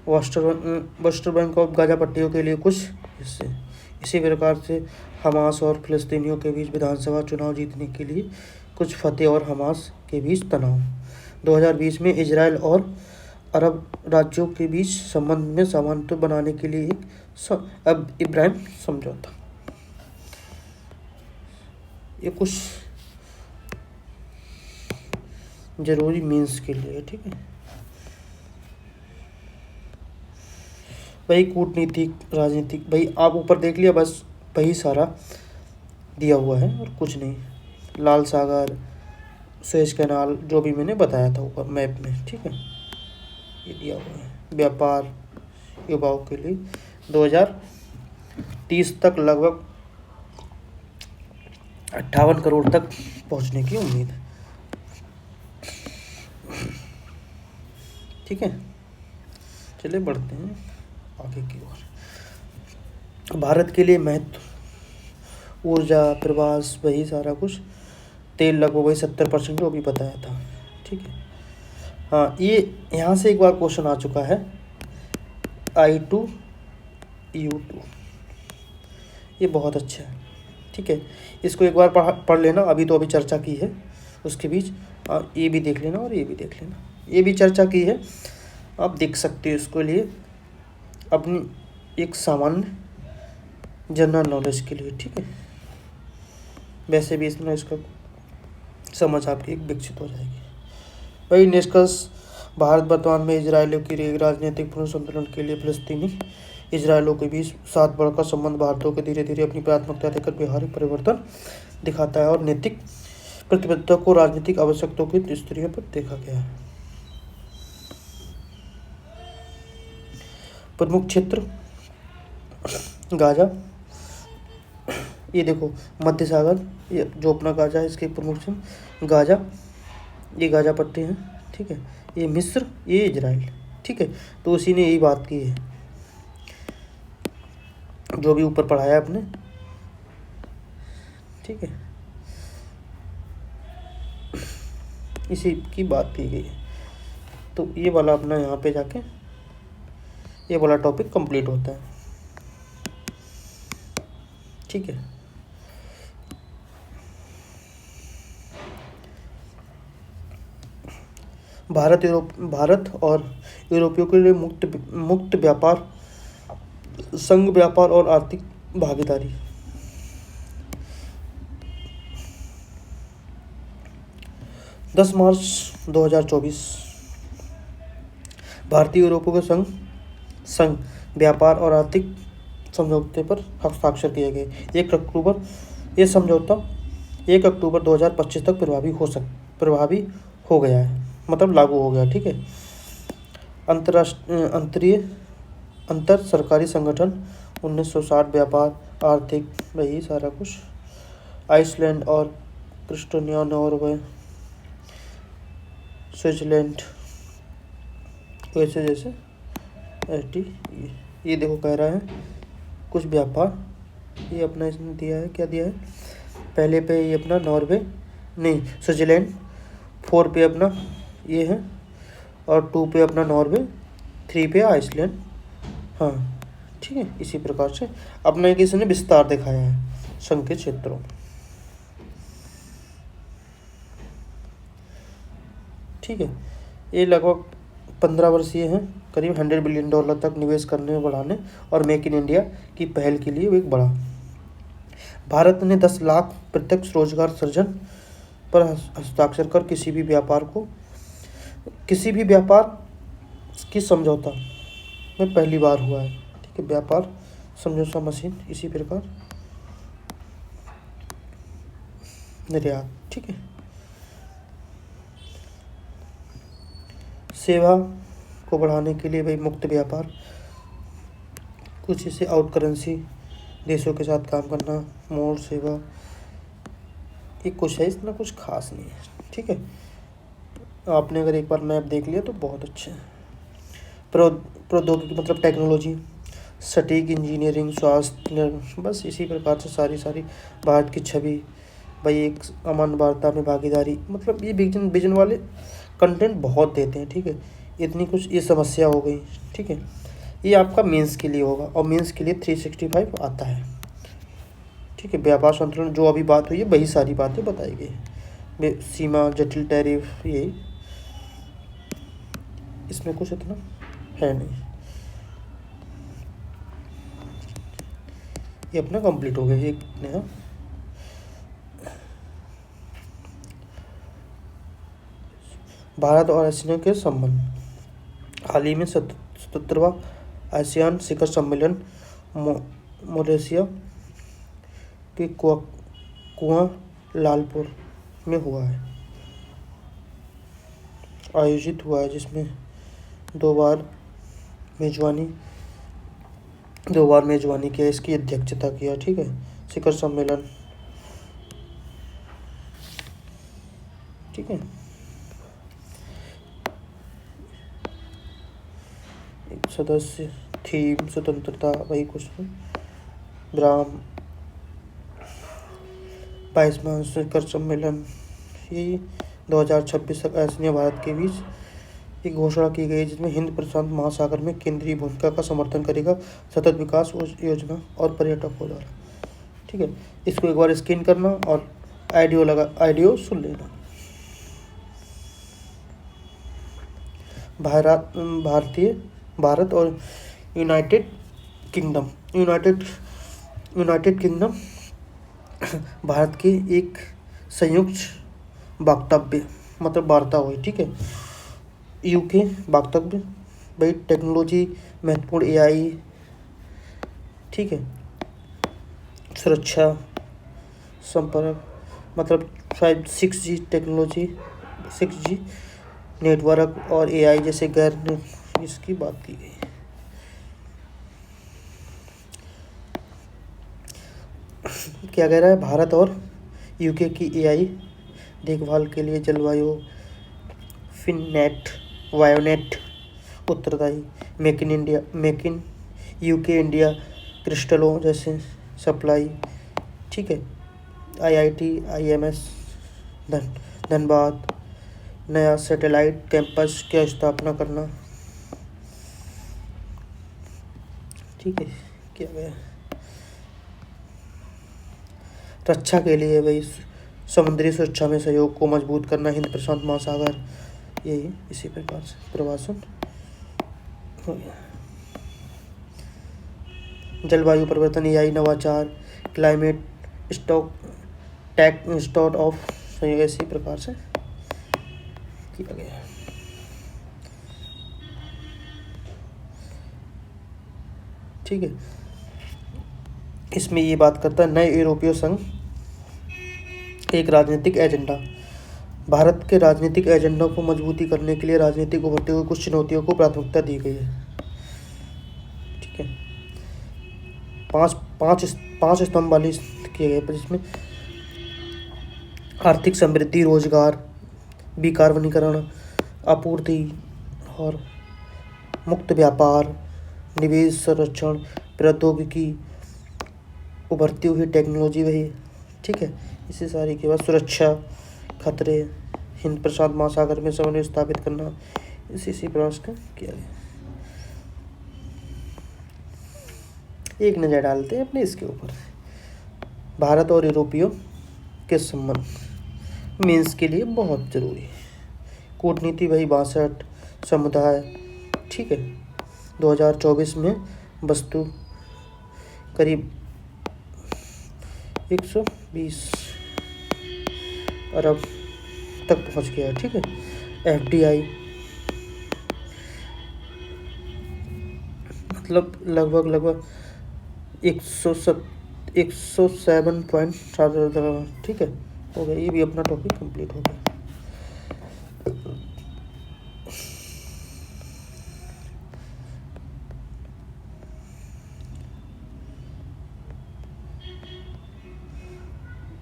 वेस्ट बैंक ऑफ गाजा पट्टियों के लिए कुछ हिस्से। इसी प्रकार से हमास और फिलिस्तीनियों के बीच विधानसभा चुनाव जीतने के लिए कुछ फतेह और हमास के बीच तनाव। 2020 में इजराइल और अरब राज्यों के बीच संबंध में सामंजस्य बनाने के लिए एक अब इब्राहिम समझौता। ये कुछ जरूरी मीन्स के लिए। ठीक है, भाई कूटनीतिक, राजनीतिक, भाई आप ऊपर देख लिया, बस वही सारा दिया हुआ है और कुछ नहीं। लाल सागर, सुएज कैनाल, जो भी मैंने बताया था ऊपर मैप में। ठीक है, ये दिया हुआ है। व्यापार युवाओं के लिए 2030 तक लगभग 58 करोड़ तक पहुंचने की उम्मीद है। ठीक है, चलिए बढ़ते हैं आगे की ओर। भारत के लिए महत्व, ऊर्जा, प्रवास, वही सारा कुछ, तेल लगभग वही 70% जो भी बताया था। ठीक है, हाँ, ये यहाँ से एक बार क्वेश्चन आ चुका है, I2U2, ये बहुत अच्छा है। ठीक है, इसको एक बार पढ़ लेना, अभी तो अभी चर्चा की है उसके बीच, ये भी देख लेना और ये भी देख लेना, ये भी चर्चा की है, आप देख सकते हो इसके लिए अपनी एक सामान्य जनरल नॉलेज के लिए। ठीक है, वैसे भी इसमें इसका समझ आपकी एक विकसित हो जाएगी। वही निष्कर्ष, भारत वर्तमान में इजरायलियों की राजनीतिक पुनर्संतुलन के लिए फिलिस्तीनी इजरायलियों के बीच साथ बढ़कर संबंध भारतीयों को धीरे धीरे अपनी प्राथमिकता देकर व्यवहारिक परिवर्तन दिखाता है और नैतिक प्रतिबद्धता को राजनीतिक आवश्यकताओं की स्थितियों पर देखा गया है। प्रमुख क्षेत्र गाजा, ये देखो मध्य सागर, ये जो अपना गाजा है इसके प्रमुख क्षेत्र गाजा, ये गाजा पट्टी है। ठीक है, ये मिस्र, ये इजराइल। ठीक है, तो उसी ने यही बात की है जो भी ऊपर पढ़ाया आपने। ठीक है, इसी की बात की गई है। तो ये वाला अपना यहाँ पे जाके ये वाला टॉपिक कंप्लीट होता है। ठीक है, भारत और यूरोपियों के लिए मुक्त व्यापार संघ, व्यापार और आर्थिक भागीदारी। दस मार्च 2024 भारतीय यूरोपियों के संघ व्यापार और आर्थिक समझौते पर हस्ताक्षर किए गए। 1 अक्टूबर ये समझौता 1 अक्टूबर 2025 तक प्रभावी हो गया है, मतलब लागू हो गया। ठीक है, अंतर सरकारी संगठन 1960 व्यापार आर्थिक वही सारा कुछ, आइसलैंड और क्रिस्टोनिया, नॉर्वे, स्विट्जरलैंड, वैसे जैसे ये देखो कह रहा है कुछ व्यापार, ये अपना इसने दिया है, क्या दिया है पहले पे ये अपना नॉर्वे नहीं स्विट्जरलैंड, 4 पे अपना ये है और 2 पे अपना नॉर्वे, 3 पे आइसलैंड। हाँ ठीक है, इसी प्रकार से अपना एक इसने विस्तार दिखाया है संघ के क्षेत्रों। ठीक है, ये लगभग 15 वर्षीय है, करीब $100 बिलियन तक निवेश करने बढ़ाने और मेक इन इंडिया की पहल के लिए एक बड़ा। भारत ने 10 लाख प्रत्यक्ष रोजगार सृजन पर हस्ताक्षर कर किसी भी व्यापार की समझौता में पहली बार हुआ है। ठीक है, व्यापार समझौता मशीन, इसी प्रकार निर्यात। ठीक है, सेवा को बढ़ाने के लिए भाई मुक्त व्यापार, कुछ इसे आउट करेंसी देशों के साथ काम करना, मोड़ सेवा, ये कुछ है, इतना कुछ खास नहीं है। ठीक है, आपने अगर एक बार मैप देख लिया तो बहुत अच्छा है। प्रौद्योगिकी मतलब टेक्नोलॉजी, सटीक इंजीनियरिंग, स्वास्थ्य, बस इसी प्रकार से सारी भारत की छवि, भाई एक अमन वार्ता में भागीदारी, मतलब ये विजन वाले कंटेंट बहुत देते हैं। ठीक है, इतनी कुछ ये समस्या हो गई। ठीक है, ये आपका मेंस के लिए होगा और मेंस के लिए 365 आता है। ठीक है, व्यापार संतुलन जो अभी बात हुई है वही सारी बातें बताई गई, सीमा, जटिल टैरिफ, यही, इसमें कुछ इतना है नहीं। ये अपना कंप्लीट हो गया एक नया। भारत और एशिया के संबंध, हाल ही में 77वां आसियान शिखर सम्मेलन मलेशिया के कुआलालंपुर में आयोजित हुआ है, जिसमें दो बार मेजबानी किया, इसकी अध्यक्षता किया। ठीक है, शिखर सम्मेलन। ठीक है, एक सदस्य, थीम स्वतंत्रता, वही कुछ ब्राह्म, 22वां शिखर सम्मेलन, यही 2026 तक एशिया भारत के बीच एक घोषणा की गई, जिसमें हिंद प्रशांत महासागर में केंद्रीय भूमिका का समर्थन करेगा सतत विकास योजना और पर्यटकों द्वारा। ठीक है, इसको एक बार स्कैन करना और आइडियो सुन लेना। भारत भारतीय भारत और United kingdom United United kingdom Bharat के एक संयुक्त वक्तव्य मतलब वार्ता हुई, ठीक है। यूके वक्तव्य भाई टेक्नोलॉजी महत्वपूर्ण एआई, ठीक है। सुरक्षा संपर्क मतलब 6G टेक्नोलॉजी 6G नेटवर्क और एआई जैसे गैर इसकी बात की गई। क्या कह रहा है, भारत और यूके की एआई देखभाल के लिए जलवायु फिननेट वायोनेट उत्तरदायी। मेक इन यूके इंडिया क्रिस्टलों जैसे सप्लाई, ठीक है। IIT IMS धनबाद नया सैटेलाइट कैंपस की स्थापना करना, ठीक है। क्या गया रक्षा के लिए भाई समुद्री सुरक्षा में सहयोग को मजबूत करना, हिंद प्रशांत महासागर, यही इसी प्रकार से प्रवासन हो गया। जलवायु परिवर्तन एआई नवाचार climate stock tech institute of इसी प्रकार से किया गया। ठीक है, इसमें ये बात करता है नए यूरोपीय संघ एक राजनीतिक एजेंडा। भारत के राजनीतिक एजेंडा को मजबूती करने के लिए राजनीतिक उभरते हुए कुछ चुनौतियों को प्राथमिकता दी गई है, ठीक है। पांच स्तंभ वाली किए गए, जिसमें आर्थिक समृद्धि, रोजगार, विकार्बनीकरण, आपूर्ति और मुक्त व्यापार, निवेश, संरक्षण, प्रौद्योगिकी, उभरती हुई टेक्नोलॉजी, वही, ठीक है। इसी सारी के बाद सुरक्षा, खतरे, हिंद प्रशांत महासागर में समन्वय स्थापित करना, इसी प्रयास का किया गया। एक नज़र डालते हैं अपने इसके ऊपर, भारत और यूरोपियों के संबंध मीन्स के लिए बहुत ज़रूरी है। कूटनीति वही 62 समुदाय, ठीक है। 2024 में वस्तु करीब 120 अरब तक पहुंच गया है, ठीक है। FDI मतलब लगभग 107.7, ठीक है, हो गया। ये भी अपना टॉपिक कंप्लीट हो गया।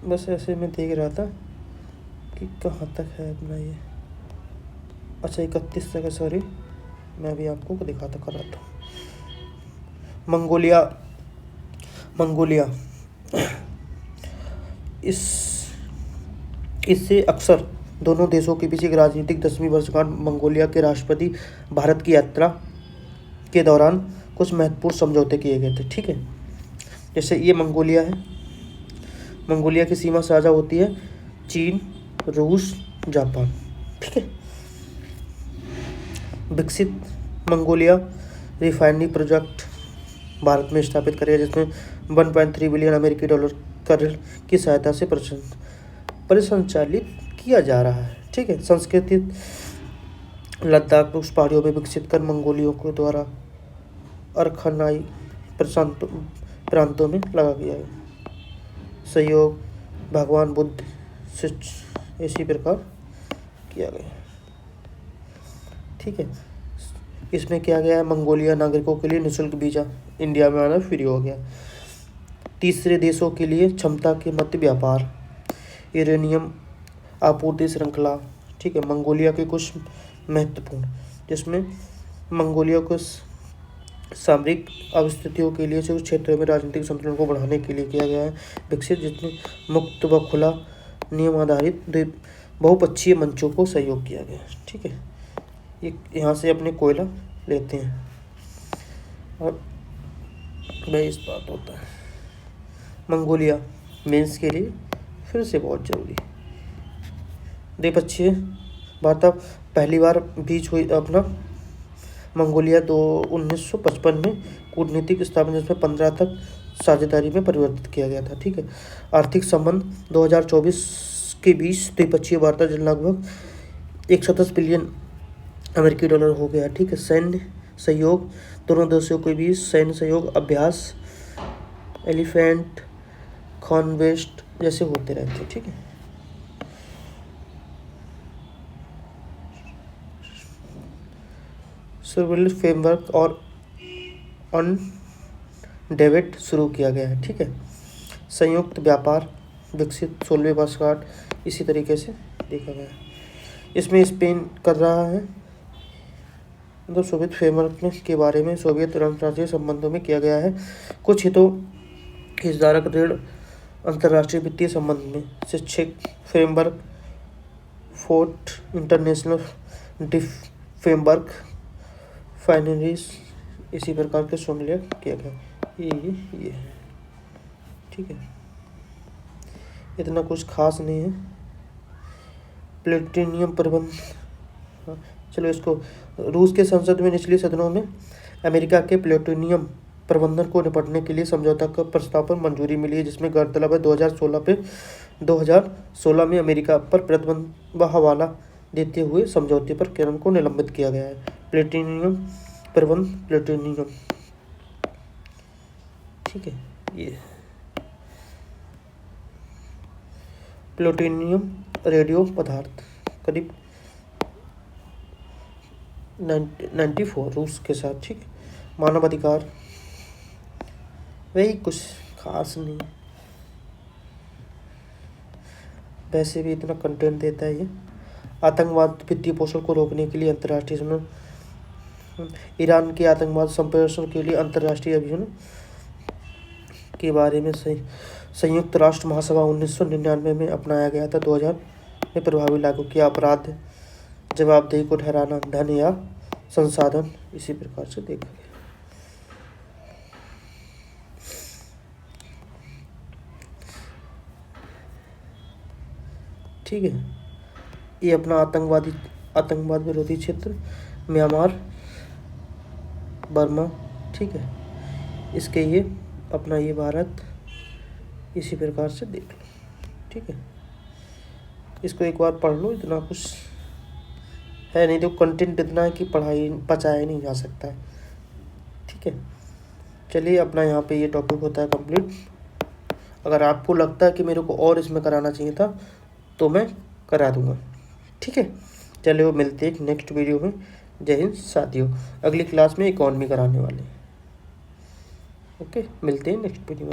बस ऐसे मैं देख रहा था कि कहाँ तक है अपना ये। अच्छा 31 तक है, सॉरी, मैं अभी आपको दिखाता कर रहा था। मंगोलिया इससे अक्सर दोनों देशों के बीच एक राजनीतिक 10वीं वर्षगांठ। मंगोलिया के राष्ट्रपति भारत की यात्रा के दौरान कुछ महत्वपूर्ण समझौते किए गए थे, ठीक है। जैसे ये मंगोलिया है, मंगोलिया की सीमा साझा होती है चीन, रूस, जापान, ठीक है। विकसित मंगोलिया रिफाइनरी प्रोजेक्ट भारत में स्थापित करेगा, जिसमें 1.3 बिलियन अमेरिकी डॉलर का ऋण की सहायता से परिसंचालित किया जा रहा है, ठीक है। संस्कृतिक लद्दाख उस पहाड़ियों में विकसित कर मंगोलियों के द्वारा अरखनाई प्रांतों में लगा गया है। सहयोग भगवान बुद्ध से इसी प्रकार किया गया, ठीक है। इसमें क्या गया है, मंगोलिया नागरिकों के लिए निःशुल्क वीज़ा इंडिया में आना फ्री हो गया। तीसरे देशों के लिए क्षमता के मध्य व्यापार, यूरेनियम आपूर्ति श्रृंखला, ठीक है। मंगोलिया के कुछ महत्वपूर्ण, जिसमें मंगोलिया को सामरिक अवस्थितियों के लिए कुछ क्षेत्रों में राजनीतिक संतुलन को बढ़ाने के लिए किया गया है विकसित, जिसमें मुक्त व खुला नियम आधारित बहुपक्षीय मंचों को सहयोग किया गया, ठीक है। ये यहाँ से अपने कोयला लेते हैं और भाई इस बात होता है। मंगोलिया मेंस के लिए फिर से बहुत जरूरी द्विपक्षीय वार्ता पहली बार बीच हुई अपना मंगोलिया 1955 में कूटनीतिक स्थापना, जिसमें 15 तक साझेदारी में परिवर्तित किया गया था। ठीक है। आर्थिक संबंध 2024 के बीच द्विपक्षीय वार्ता लगभग 110 बिलियन अमेरिकी डॉलर हो गया। ठीक है। सैन्य सहयोग, दोनों देशों के बीच सैन्य सहयोग अभ्यास एलिफेंट कॉन्वेस्ट जैसे होते रहते। ठीक है। सर्विलेंस फ्रेमवर्क और ऑन डेविड शुरू किया गया है। ठीक है। संयुक्त व्यापार विकसित 16वीं वर्षगांठ इसी तरीके से देखा गया है। इसमें स्पेन कर रहा है तो सोवियत फ्रेमवर्क में के बारे में सोवियत अंतर्राष्ट्रीय संबंधों में किया गया है। कुछ हितों हितधारक ऋण अंतर्राष्ट्रीय वित्तीय संबंध में शैक्षिक फ्रेमवर्क फोर्ट इंटरनेशनल फ्रेमवर्क फाइनरीज इसी प्रकार के सम्मिलित किया गया। ये ठीक है, इतना कुछ खास नहीं है। प्लेटिनियम प्रबंध, हाँ, चलो इसको, रूस के संसद में निचली सदनों में अमेरिका के प्लेटिनियम प्रबंधन को निपटने के लिए समझौता का प्रस्ताव पर मंजूरी मिली है, जिसमें गौरतलब है 2016 में अमेरिका पर प्रतिबंध व हवाला देते हुए समझौते पर केरन को निलंबित किया गया है। प्लेटिनियम प्रबंध, प्लेटिनियम, ठीक है। ये प्लूटोनियम रेडियो पदार्थ करीब 94 रूस के साथ। ठीक है। मानवाधिकार वही कुछ खास नहीं, वैसे भी इतना कंटेंट देता है ये। आतंकवाद वित्तीय पोषण को रोकने के लिए अंतर्राष्ट्रीय समन्वय, ईरान के आतंकवाद संप्रेषण के लिए अंतर्राष्ट्रीय अभियान के बारे में संयुक्त राष्ट्र महासभा 1999 में अपनाया गया था। 2000 में प्रभावी लागू किया। अपराध जवाबदेही को ठहराना, धन या संसाधन इसी प्रकार से देखा गया। ठीक है। ये अपना आतंकवाद विरोधी क्षेत्र म्यांमार, बर्मा, ठीक है। इसके ये अपना ये भारत इसी प्रकार से देख लो। ठीक है। इसको एक बार पढ़ लो, इतना कुछ है नहीं, तो कंटेंट इतना है कि पचाया नहीं जा सकता है। ठीक है। चलिए, अपना यहाँ पे ये टॉपिक होता है कंप्लीट। अगर आपको लगता है कि मेरे को और इसमें कराना चाहिए था तो मैं करा दूंगा। ठीक है। चलिए, वो मिलते हैं नेक्स्ट वीडियो में। जय हिंद साथियों। अगली क्लास में इकॉनमी कराने वाले। ओके, मिलते हैं नेक्स्ट वीडियो में।